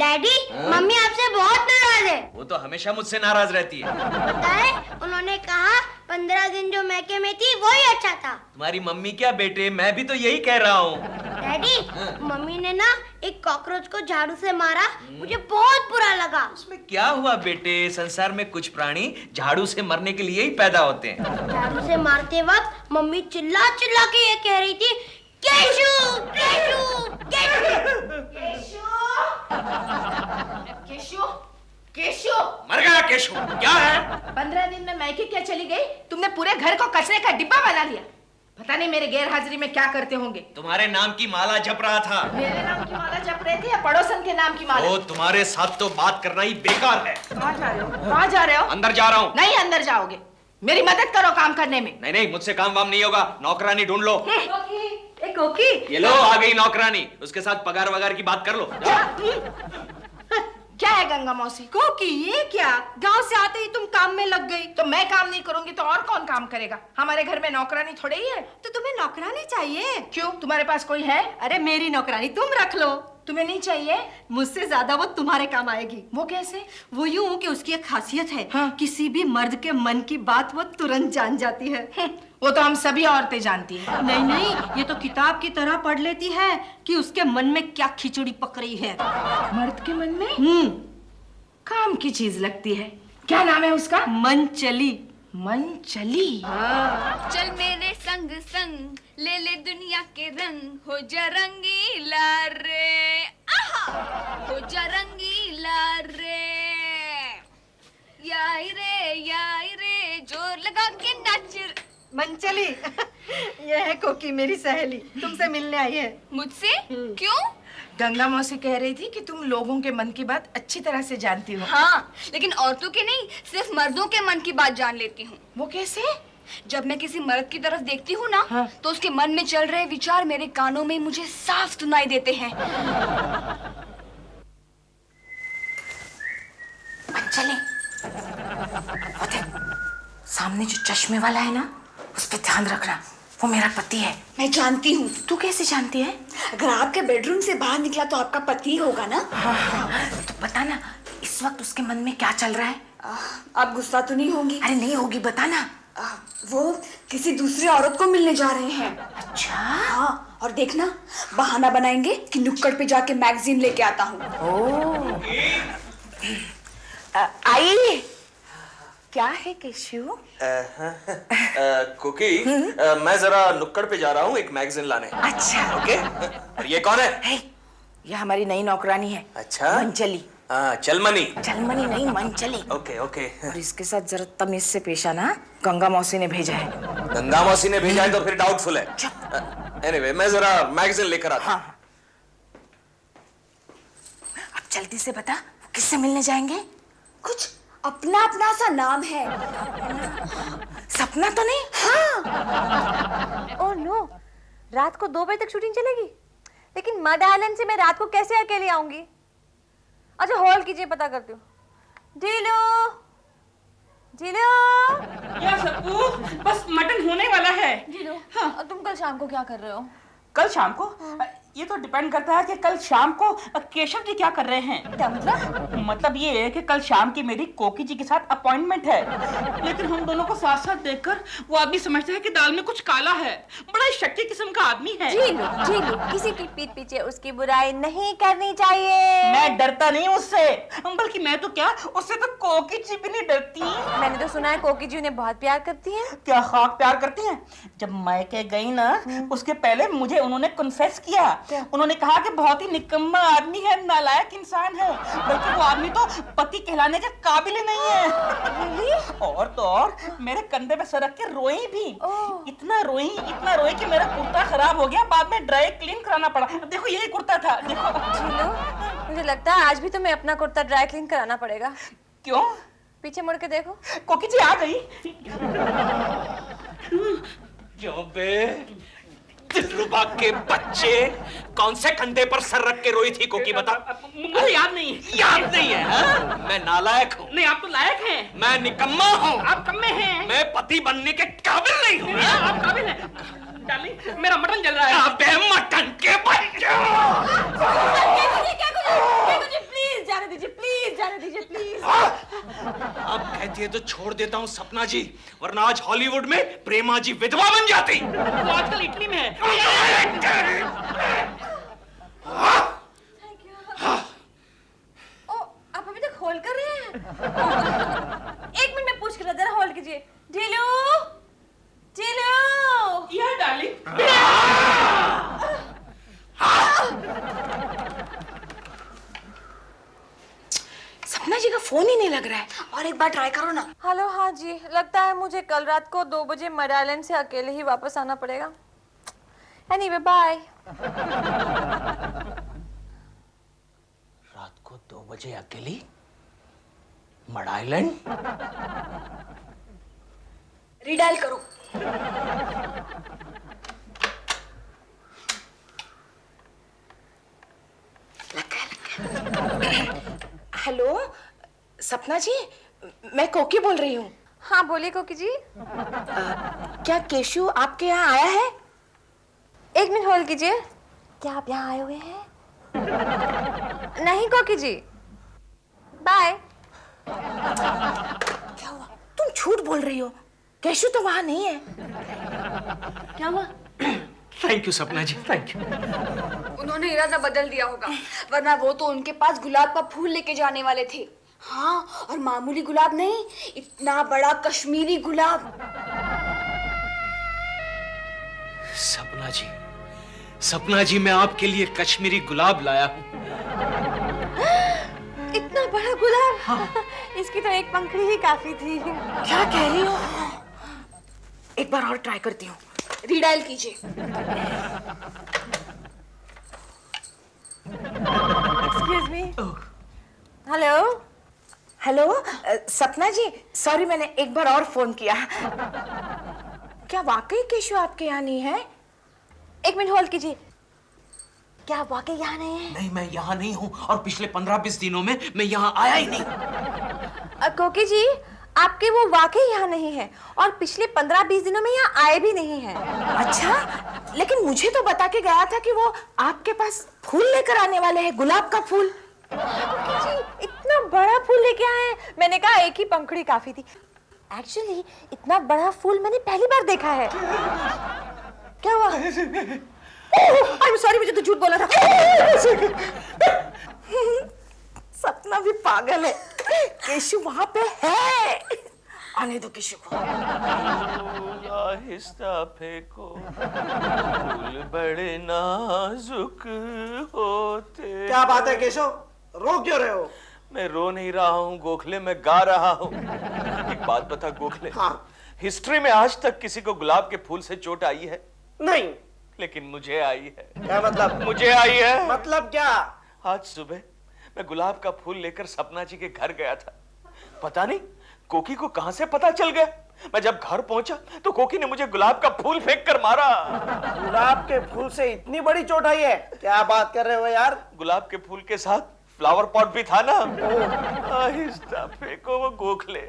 Daddy, mummy आपसे बहुत नाराज है। वो तो हमेशा मुझसे नाराज रहती है। पता है, उन्होंने कहा 15 दिन जो मैके में थी वही अच्छा था। तुम्हारी मम्मी क्या बेटे, मैं भी तो यही कह रहा हूँ। डैडी, मम्मी ने ना एक कॉकरोच को झाड़ू से मारा, मुझे बहुत बुरा लगा। उसमें क्या हुआ बेटे, संसार में कुछ प्राणी झाड़ू से मरने के लिए ही पैदा होते हैं। झाड़ू से मारते वक्त मम्मी चिल्ला चिल्ला के ये कह रही थी, केशु केशु केशु केशु केशु। मर गया केशु, क्या है? 15 दिन में मैके क्या चली गई? तुमने पूरे घर को कचरे का डिब्बा बना लिया। पता नहीं मेरे गैर हाजिरी में क्या करते होंगे। तुम्हारे नाम की माला जप रहा था। मेरे नाम की माला जप रहे थे या पड़ोसन के नाम की माला? वो तुम्हारे साथ तो बात करना ही बेकार है। कहाँ जा रहे हो? कहाँ जा रहे हो? अंदर जा रहा हूँ। नहीं, अंदर जाओगे। मेरी मदद करो काम करने में। नहीं नहीं, मुझसे काम वाम नहीं होगा, नौकरानी ढूंढ लो। कोकी, ये लो आ गई नौकरानी, उसके साथ पगार वगार की बात कर लो। क्या है गंगा मौसी? कोकी, ये क्या? गांव से आते ही तुम काम में लग गई। तो मैं काम नहीं करूंगी तो और कौन काम करेगा? हमारे घर में नौकरानी थोड़ी ही है। तो तुम्हें नौकरानी चाहिए? क्यों, तुम्हारे पास कोई है? अरे मेरी नौकरानी तुम रख लो। तुम्हें नहीं चाहिए? मुझसे ज्यादा वो तुम्हारे काम आएगी। वो कैसे? वो यूं कि उसकी एक खासियत है, हाँ। किसी भी मर्द के मन की बात वो तुरंत जान जाती है। वो तो हम सभी औरतें जानती हैं। नहीं नहीं, ये तो किताब की तरह पढ़ लेती है कि उसके मन में क्या खिचड़ी पक रही है। मर्द के मन में काम की चीज लगती है। क्या नाम है उसका? मन चली। मन चली। हाँ। चल मेरे संग संग, ले ले दुनिया के रंग, हो जा रंगीला रे, आहा, हो जा रंगीला रे, याई रे, जोर लगा के नाच। मन चली। ये है कोकी, मेरी सहेली, तुमसे मिलने आई है। मुझसे? क्यों? गंगा मौसी कह रही थी कि तुम लोगों के मन की बात अच्छी तरह से जानती हो। हाँ, लेकिन औरतों के नहीं, सिर्फ मर्दों के मन की बात जान लेती हूँ। वो कैसे? जब मैं किसी मर्द की तरफ देखती हूँ ना, हाँ। तो उसके मन में चल रहे विचार मेरे कानों में मुझे साफ सुनाई देते हैं। चले, सामने जो चश्मे वाला है ना, उस पे ध्यान रखना, वो मेरा पति है। मैं जानती हूँ। तू कैसे जानती है? अगर आपके बेडरूम से बाहर निकला तो आपका पति होगा ना। हाँ, तो बता ना, इस वक्त उसके मन में क्या चल रहा है? आप गुस्सा तो नहीं होंगी? अरे नहीं होगी, बता ना। वो किसी दूसरी औरत को मिलने जा रहे हैं। अच्छा। हाँ, और देखना, बहाना बनाएंगे कि नुक्कड़ पे जाके मैगजीन लेके आता हूँ। आई, क्या है केशु? कुकी, मैं जरा नुक्कड़ पे जा रहा हूँ एक मैगजीन लाने। अच्छा। ओके। और ये कौन है? ये हमारी नई नौकरानी है। अच्छा। मंचली। हाँ, चलमनी। चलमनी नहीं, मंचली। Okay okay. और इसके साथ जरा तमीज से पेश आना, गंगा मौसी ने भेजा है। गंगा मौसी ने भेजा है तो फिर डाउटफुल है। एनीवे, मैं जरा मैगजीन लेकर आता हूँ। हाँ। अब जल्दी से बता, किससे मिलने जाएंगे? कुछ अपना अपना सा नाम है। सपना तो नहीं? हाँ। ओह नो, रात को 2 बजे तक शूटिंग चलेगी? लेकिन मड आइलैंड से मैं रात को कैसे अकेले आऊंगी? अच्छा, होल्ड कीजिए, पता करती हूँ। ढीलो ढीलो। या सप्पू, बस मटन होने वाला है। ढीलो, हाँ। तुम कल शाम को क्या कर रहे हो? कल शाम को? ये तो डिपेंड करता है कि कल शाम को केशव जी क्या कर रहे हैं। क्या मतलब? मतलब ये है कि कल शाम की मेरी कोकी जी के साथ अपॉइंटमेंट है, लेकिन हम दोनों को साथ साथ देखकर वो आदमी समझता है कि दाल में कुछ काला है। बड़ा ही शक्की किस्म का आदमी है। ढीलो, किसी की पीठ पीछे उसकी बुराई नहीं करनी चाहिए। मैं डरता नहीं उससे, बल्कि मैं तो क्या, उससे तो कोकी जी भी नहीं डरती। मैंने तो सुना है कोकी जी उन्हें बहुत प्यार करती हैं। क्या खाक प्यार करती हैं? जब मायके गई ना, उसके पहले मुझे उन्होंने कन्फेस किया। उन्होंने कहा कि बहुत ही निकम्मा आदमी है, नालायक इंसान है, बल्कि वो आदमी तो पति कहलाने के काबिल ही नहीं है। और तो और मेरे कंधे पे सर रख के रोई भी। इतना रोई कि मेरा कुर्ता खराब हो गया, बाद में ड्राई क्लीन कराना पड़ा। देखो यही कुर्ता था, देखो। ढीलो, मुझे लगता है आज भी तुम्हें अपना कुर्ता ड्राई क्लीन कराना पड़ेगा। क्यों? पीछे मुड़ के देखो। कोकी जी आ गई। दिलरुबा के बच्चे, कौन से कंधे पर सर रख के रोई थी कोकी, बता। मुझे याद नहीं। याद नहीं है? हाँ? मैं नालायक हूँ। नहीं, आप तो लायक हैं। मैं निकम्मा हूँ। आप कम में हैं। मैं पति बनने के काबिल नहीं हूँ। आप काबिल हैं। डार्लिंग, मेरा मटन जल रहा है। अबे मटन के बच्चे! प्लीज ये तो छोड़ देता हूँ सपना जी, वरना आज हॉलीवुड में प्रेमा जी विधवा बन जाती। वो आजकल इटली में है। ओ, आप अभी तक होल्ड कर रहे हैं? एक मिनट में पूछ कर जरा होल्ड कीजिए। ढीलू, ढीलू। या डार्लिंग। सपना जी का फोन ही नहीं लग रहा है। और एक बार ट्राई करो ना। हेलो, हाँ जी, लगता है मुझे कल रात को 2 बजे मड आइलैंड से अकेले ही वापस आना पड़ेगा। Anyway, bye. रात को 2 बजे अकेली मड आइलैंड? रीडायल करो। हेलो सपना जी, मैं कोकी बोल रही हूँ। हाँ बोलिए कोकी जी। क्या केशु आपके यहाँ आया है? एक मिनट होल्ड कीजिए। क्या आप यहाँ आए हुए हैं? नहीं कोकी जी, बाय। क्या हुआ? तुम झूठ बोल रही हो, केशु तो वहाँ नहीं है। क्या हुआ? थैंक यू सपना जी, थैंक यू। उन्होंने इरादा बदल दिया होगा, वरना वो तो उनके पास गुलाब का फूल लेके जाने वाले थे। हाँ, और मामूली गुलाब नहीं, इतना बड़ा कश्मीरी गुलाब। सपना जी, सपना जी, मैं आपके लिए कश्मीरी गुलाब लाया हूँ। इतना बड़ा गुलाब? हाँ। इसकी तो एक पंखड़ी ही काफी थी। क्या कह रही हो? एक बार और ट्राई करती हूँ। रीडायल कीजिए। Excuse me. Hello. Hello Sapna जी, सॉरी मैंने एक बार और फोन किया। क्या वाकई केशु आपके यहाँ नहीं है? एक मिनट होल्ड कीजिए। क्या आप वाकई यहाँ नहीं है? नहीं, मैं यहाँ नहीं हूँ, और पिछले 15-20 दिनों में मैं यहाँ आया ही नहीं। कोकी जी, आपके वो वाकई यहाँ नहीं है, और पिछले 15-20 दिनों में यहाँ आए भी नहीं है। अच्छा, लेकिन मुझे तो बता के गया था कि वो आपके पास फूल लेकर आने वाले हैं, गुलाब का फूल। कोकी जी, इतना बड़ा फूल लेके आए हैं? मैंने कहा एक ही पंखड़ी काफी थी। एक्चुअली इतना बड़ा फूल मैंने पहली बार देखा है। क्या हुआ? आई एम सॉरी, मुझे तो झूठ बोला था। सपना भी पागल है, केशु वहां पे है। आने दो केशु को। आहिस्ता फेंको, फूल बड़े नाजुक होते। क्या बात है केशव, रो क्यों रहे हो? मैं रो नहीं रहा हूँ गोखले, मैं गा रहा हूँ। एक बात बता गोखले, हाँ। हिस्ट्री में आज तक किसी को गुलाब के फूल से चोट आई है? नहीं। लेकिन मुझे आई है। क्या मतलब? मुझे आई है। मतलब क्या? आज सुबह मैं गुलाब का फूल लेकर सपना जी के घर गया था। पता नहीं कोकी को कहां से पता चल गया। मैं जब घर पहुंचा तो कोकी ने मुझे गुलाब का फूल फेंक कर मारा। गुलाब के फूल से इतनी बड़ी चोट आई है? क्या बात कर रहे हो यार? गुलाब के फूल के साथ फ्लावर पॉट भी था ना। आहिस्ता फेंको वो गोखले,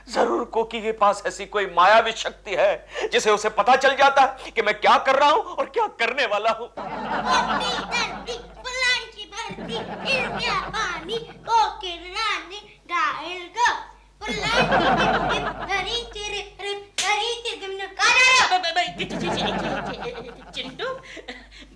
जरूर कोकी के पास ऐसी कोई मायावी शक्ति है जिसे उसे पता चल जाता है कि मैं क्या कर रहा हूं और क्या करने वाला हूं। चिंटू,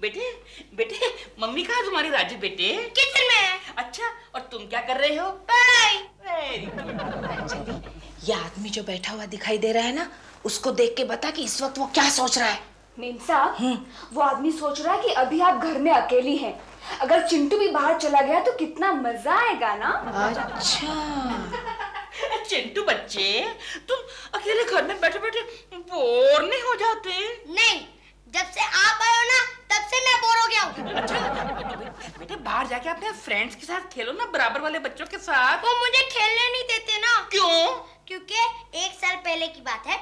बेटे बेटे, मम्मी कहाँ तुम्हारी राजू बेटे? किचन में। अच्छा, और तुम क्या कर रहे हो? पढ़ाई। Very good. ये आदमी जो बैठा हुआ दिखाई दे रहा है ना, उसको देख के बता कि इस वक्त वो क्या सोच रहा है। मेम साहब, वो आदमी सोच रहा है कि अभी आप घर में अकेली हैं। अगर चिंटू भी बाहर चला गया तो कितना मजा आएगा ना। अच्छा चिंटू बच्चे, तुम अकेले घर में बैठे बैठे बोर नहीं हो जाते? नहीं, जब से आप आए हो ना तब से मैं बोर हो गया हूँ। अच्छा बेटे, बाहर जाके अपने फ्रेंड्स के साथ खेलो ना, बराबर वाले बच्चों के साथ। वो मुझे खेलने नहीं देते ना। क्यों? क्योंकि 1 साल पहले की बात है,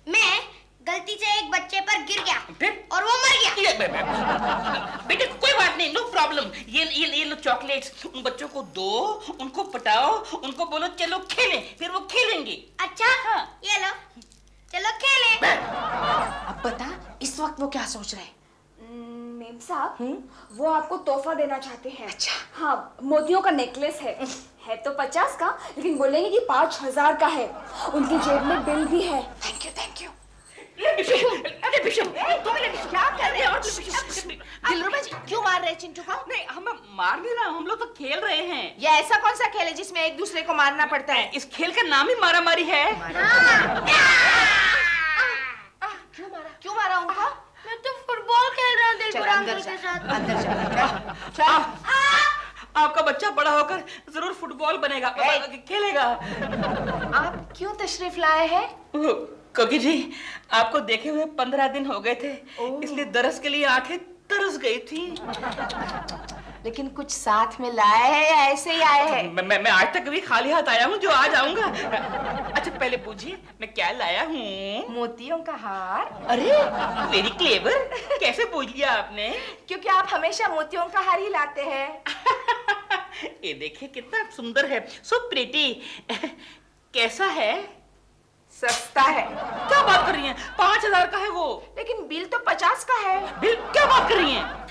मैं गलती से एक बच्चे पर गिर गया फिर? और वो मर गया। बेटे कोई बात नहीं, नो प्रॉब्लम। ये लो चॉकलेट्स, उन बच्चों को दो, उनको पटाओ, उनको बोलो चलो खेलें, फिर वो खेलेंगे। अच्छा हाँ। ये लो, चलो खेलें। अब बता इस वक्त वो क्या सोच रहे हैं? मेम साहब, वो आपको तोहफा देना चाहते हैं। अच्छा। हाँ, मोतियों का नेकलेस है। है तो 50 का, लेकिन बोलेंगे कि 5000 का है। उनकी जेब में बिल भी है। Thank you thank you. क्या कर रहे हो? दिलरुबा जी क्यों मार रहे हैं चिंटू को? नहीं, हम मार नहीं रहा, हम लोग तो खेल रहे हैं। ये ऐसा कौन सा खेल है जिसमें एक दूसरे को मारना पड़ता है? इस खेल का नाम ही मारा मारी है। क्यों मारा उनको? मैं तो फुटबॉल खेल रहा था चल दिलपुरा अंदर अंकल जा, के साथ। अंदर जा, चल। आपका बच्चा बड़ा होकर जरूर फुटबॉल बनेगा, खेलेगा। आप क्यों तशरीफ लाए हैं? कोकी जी, आपको देखे हुए 15 दिन हो गए थे, इसलिए दरस के लिए आंखें तरस गई थी। लेकिन कुछ साथ में लाए हैं या ऐसे ही आए हैं? मैं आज तक कभी खाली हाथ आया हूँ जो आज आऊंगा। अच्छा पहले पूछिए मैं क्या लाया हूँ? मोतियों का हार। अरे वेरी क्लेवर, कैसे पूछ लिया आपने? क्योंकि आप हमेशा मोतियों का हार ही लाते हैं। ये देखिए कितना सुंदर है, सो प्रिटी। कैसा है? सस्ता है। क्या बात कर रही हैं? 5000 का है वो। लेकिन बिल तो 50 का है। बिल क्या बात कर रही हैं?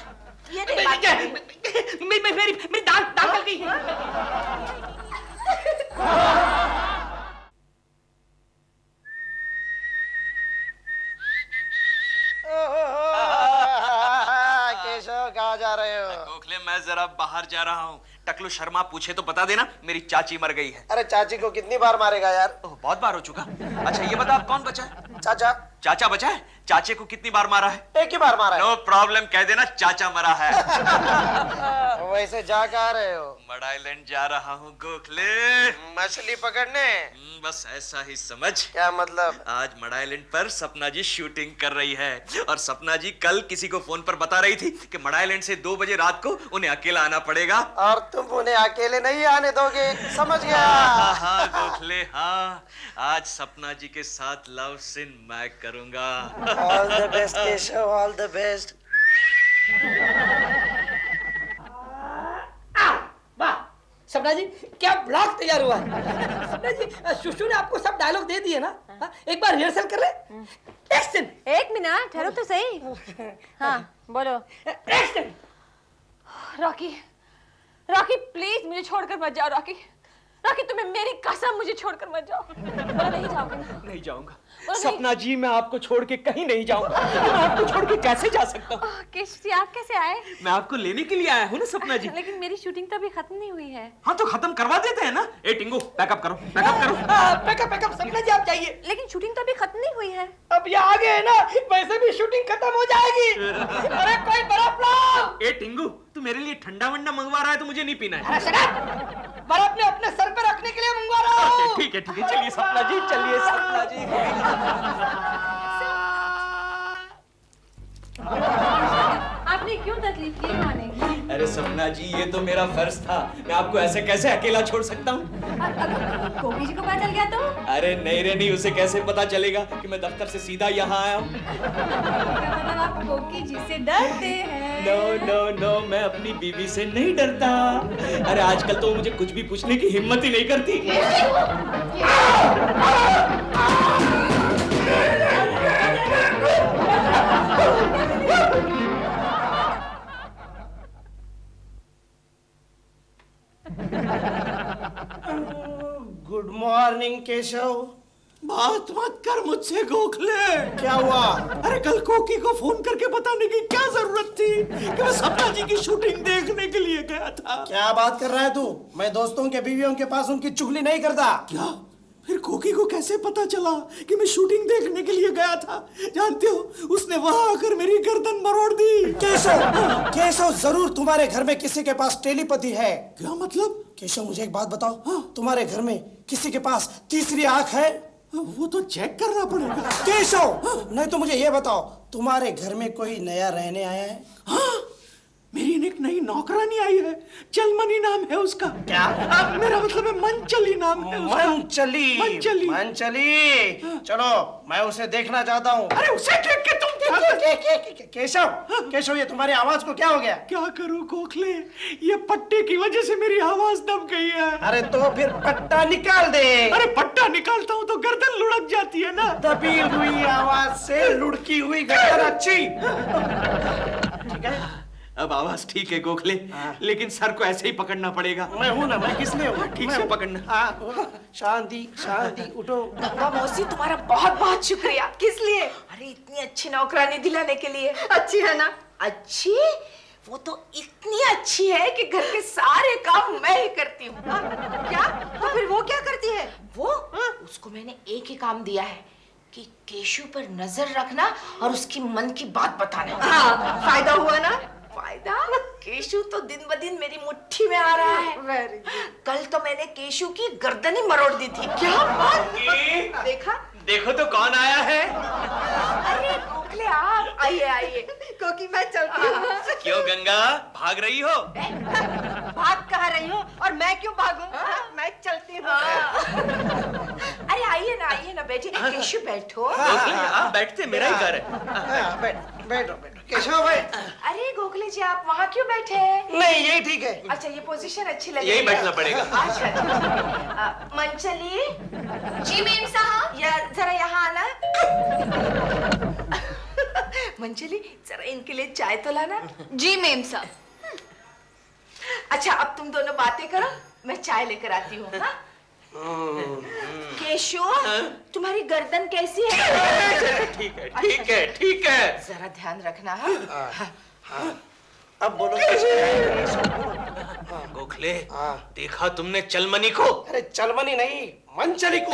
ये देख, मेरी दाल गल गई है। केशव कहाँ जा रहे हो? गोखले मैं जरा बाहर जा रहा हूँ। टकलू शर्मा पूछे तो बता देना मेरी चाची मर गई है। अरे चाची को कितनी बार मारेगा यार? ओह, बहुत बार हो चुका। अच्छा ये बता अब कौन बचा है? चाचा। चाचा बचा है? चाचे को कितनी बार मारा है? एक ही बार मारा है। नो प्रॉब्लम, कह देना चाचा मरा है। वैसे जा कहाँ रहे हो? मड आइलैंड जा रहा हूँ गोखले। मछली पकड़ने? बस ऐसा ही समझ। क्या मतलब? आज मड आइलैंड पर सपना जी शूटिंग कर रही है और सपना जी कल किसी को फोन पर बता रही थी कि मड आइलैंड से 2 बजे रात को उन्हें अकेला आना पड़ेगा। और तुम उन्हें अकेले नहीं आने दोगे, समझ गया? हाँ गोखले हाँ, आज सपना जी के साथ लव सीन मैं करूंगा। All the best Keshav, all the best. वाह सपना जी, क्या ब्लॉग तैयार हुआ है। सपना जी, सुशु ने आपको सब डायलॉग दे दिए ना? हाँ, एक बार रिहर्सल कर ले। एक्शन। एक मिनट ठहरो तो सही। हाँ बोलो। एक्शन। रॉकी, रॉकी प्लीज मुझे छोड़कर मत जाओ। रॉकी, रॉकी तुम्हें मेरी कसम मुझे छोड़कर मत जाओ। बोलो नहीं जाओगे ना? नहीं जाऊंगा नहीं। सपना जी, मैं आपको छोड़ के कहीं नहीं जाऊंगा। मैं आपको छोड़ के कैसे जा सकता हूँ? केशव जी आप कैसे आए? मैं आपको लेने के लिए आया हूँ ना सपना जी। लेकिन मेरी शूटिंग तो अभी खत्म नहीं हुई है। हाँ तो खत्म करवा देते हैं ना। ए टिंगू पैकअप करो, पैकअप करो। पैकअप पैकअप सपना जी आप जाइए। लेकिन शूटिंग तो अभी खत्म नहीं हुई है। अब ये आगे है ना, वैसे भी शूटिंग खत्म हो जाएगी। अरे कोई बर्फ लाओ। ए टिंगू तू मेरे लिए ठंडा वंडा मंगवा रहा है तो मुझे नहीं पीना है। बर्फ ने अपने सर पे रखने के लिए मंगवा रहा हूँ। ठीक है चलिए सपना जी, चलिए सपना जी। आपने क्यों तकलीफ की खाने की? अरे सपना जी ये तो मेरा फर्ज था, मैं आपको ऐसे कैसे अकेला छोड़ सकता हूँ? अगर कोकी जी को पता चल गया तो? अरे नहीं रे नहीं, उसे कैसे पता चलेगा कि मैं दफ्तर से सीधा यहाँ आया हूँ? मतलब आप कोकी जी से डरते हैं? नो नो नो, मैं अपनी बीवी से नहीं डरता। अरे आजकल तो मुझे कुछ भी पूछने की हिम्मत ही नहीं करती। Good morning Keshav. बात मत कर मुझसे गोखले। क्या हुआ? अरे कल कोकी को फोन करके बताने की क्या जरूरत थी कि मैं सपना जी की शूटिंग देखने के लिए गया था। क्या बात कर रहा है तू? मैं दोस्तों के बीवियों के पास उनकी चुगली नहीं करता। क्या? फिर कोकी को कैसे पता चला कि मैं शूटिंग देखने के लिए गया था? जानते हो उसने वहां आकर मेरी गर्दन मरोड़ दी। केशव, केशव जरूर तुम्हारे घर में किसी के पास टेलीपैथी है। क्या मतलब? केशव मुझे एक बात बताओ, तुम्हारे घर में किसी के पास तीसरी आंख है? वो तो चेक करना पड़ेगा। केशव नहीं तो मुझे ये बताओ, तुम्हारे घर में कोई नया रहने आया है? हाँ, मेरी एक नई नौकरानी आई है, चलमनी नाम है उसका। क्या? मेरा मतलब है मंचली नाम है उसका। मंचली? मंचली। मंचली, चलो मैं उसे देखना चाहता हूँ। अरे उसे देख के तुम क्या? केशव, केशव ये तुम्हारी आवाज को क्या हो गया? क्या करूं गोखले, ये पट्टे की वजह से मेरी आवाज दब गई है। अरे तो फिर पट्टा निकाल दे। अरे पट्टा निकालता हूँ तो गर्दन लुढ़क जाती है ना। दबी हुई आवाज से लुढ़की हुई गर्दन अच्छी। ठीक है अब आवाज ठीक है गोखले, लेकिन सर को ऐसे ही पकड़ना पड़ेगा। मैं हूं ना, मैं किस लिए हूं? ठीक से पकड़ना। शांति शांति, उठो। गंगा मौसी तुम्हारा बहुत बहुत शुक्रिया। किस लिए? अरे इतनी अच्छी नौकरानी दिलाने के लिए। अच्छी है ना? अच्छी? वो तो इतनी अच्छी है कि घर के सारे काम मैं ही करती हूँ। क्या? तो फिर वो क्या करती है? वो उसको मैंने एक ही काम दिया है कि केशु पर नजर रखना और उसकी मन की बात बताना। हाँ, फायदा हुआ ना? फायदा? केशु तो दिन ब दिन मेरी मुट्ठी में आ रहा है। वेरी कल तो मैंने केशु की गर्दन ही मरोड़ दी थी। क्या बात? देखा? देखो तो कौन आया है। अरे गोखले आप आइए आइए। क्योंकि मैं चलती हूँ। क्यों गंगा, भाग रही हो? भाग कहाँ रही हूँ और मैं क्यों भागूं? मैं चलती हूँ। अरे आइए ना बैठिए। केशु बैठो। गोखले, बैठते, मेरा ही घर है। बैठो बैठो। केशव भाई। अरे गोखले जी आप वहाँ क्यों बैठे हैं? नहीं, यही ठीक है। अच्छा ये पोजीशन अच्छी लगी। यही बैठना पड़ेगा। अच्छा। मंचली। जी मेम साहब। या जरा यहाँ आना। मंचली जरा इनके लिए चाय तो लाना। जी मेम साहब। अच्छा अब तुम दोनों बातें करो, मैं चाय लेकर आती हूँ। हाँ? केशु, तुम्हारी गर्दन कैसी है? ठीक है, ठीक है, ठीक है। जरा ध्यान रखना। हाँ? अब बोलो। गोखले, देखा तुमने चलमनी को? अरे चलमनी नहीं, मंचली को।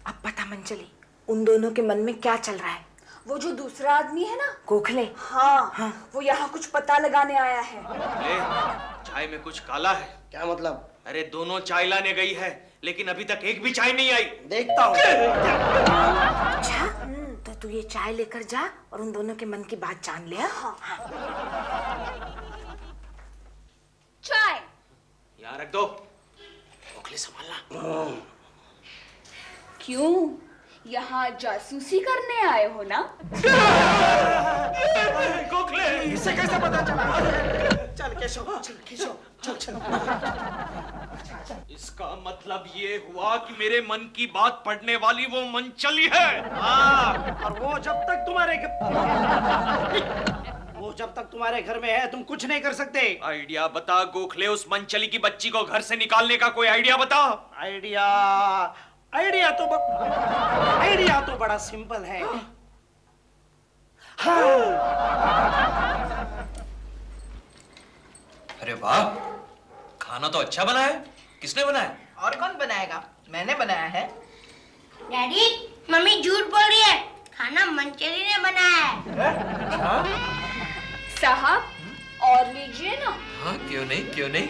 अब पता मंचली, उन दोनों के मन में क्या चल रहा है? वो जो दूसरा आदमी है ना गोखले। हाँ, वो यहाँ कुछ पता लगाने आया है। चाय में कुछ काला है। क्या मतलब? अरे दोनों चाय लाने गई है, लेकिन अभी तक एक भी चाय नहीं आई। देखता हूँ। अच्छा तो तू ये चाय लेकर जा और उन दोनों के मन की बात जान ले। हाँ? चाय। यहाँ रख दो। गोखले संभालना। क्यों? यहाँ जासूसी करने आए हो ना? गोखले, इसे कैसे पता चला? चल केशव, चल केशव, चल चल। इसका मतलब ये हुआ कि मेरे मन की बात पढ़ने वाली वो मंचली है। हाँ। और वो जब तक तुम्हारे घर में है, तुम कुछ नहीं कर सकते। आइडिया बता गोखले, उस मंचली की बच्ची को घर से निकालने का कोई आइडिया बता। आइडिया तो बड़ा सिंपल है। हाँ। अरे वाह, खाना तो अच्छा बना है। किसने बनाया? और कौन बनाएगा? मैंने बनाया है। डैडी, मम्मी झूठ बोल रही है, खाना मंचली ने बनाया है। साहब और लीजिए ना। हाँ क्यों नहीं, क्यों नहीं।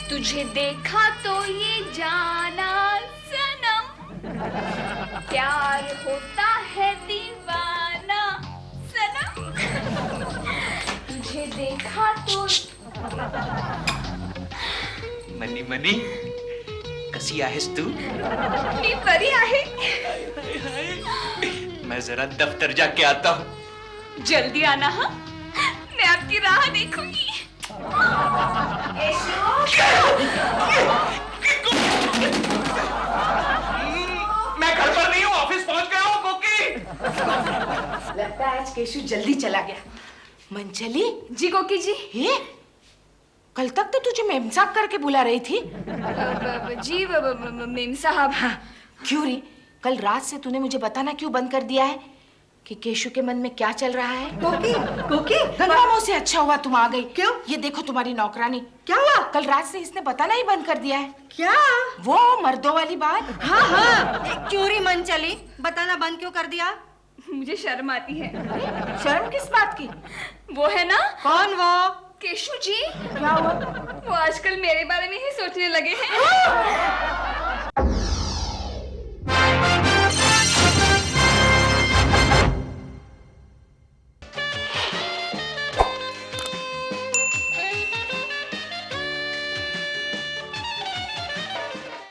तुझे देखा तो ये जाना सनम, प्यार होता है दीवाना सनम। तुझे देखा तो मनी मनी कसी आहेस तू? मी बरी आहे। मैं जरा दफ्तर जाके आता हूँ। जल्दी आना। हाँ, मैं आपकी राह देखूंगी। मैं घर पर नहीं हूँ, ऑफिस पहुँच गया हूँ। कोकी, लगता है आज केशु जल्दी चला गया। मंचली। जी कोकी जी। ये कल तक तो तुझे मेम साहब करके बुला रही थी। जी मेम साहब। हाँ, क्यों री? कल रात से तूने मुझे बताना क्यों बंद कर दिया है कि केशु के मन में क्या चल रहा है? कोकी गंगा मौसी, अच्छा हुआ तुम आ गई। क्यों? ये देखो तुम्हारी नौकरानी। क्या हुआ? कल रात से इसने बताना ही बंद कर दिया है। क्या? वो मर्दों वाली बात। हाँ, क्यों री मंचली? बताना बंद क्यों कर दिया? मुझे शर्म आती है। शर्म किस बात की? वो है ना, कौन वो? केशु जी। क्या हुआ? वो आजकल मेरे बारे में ही सोचने लगे हैं।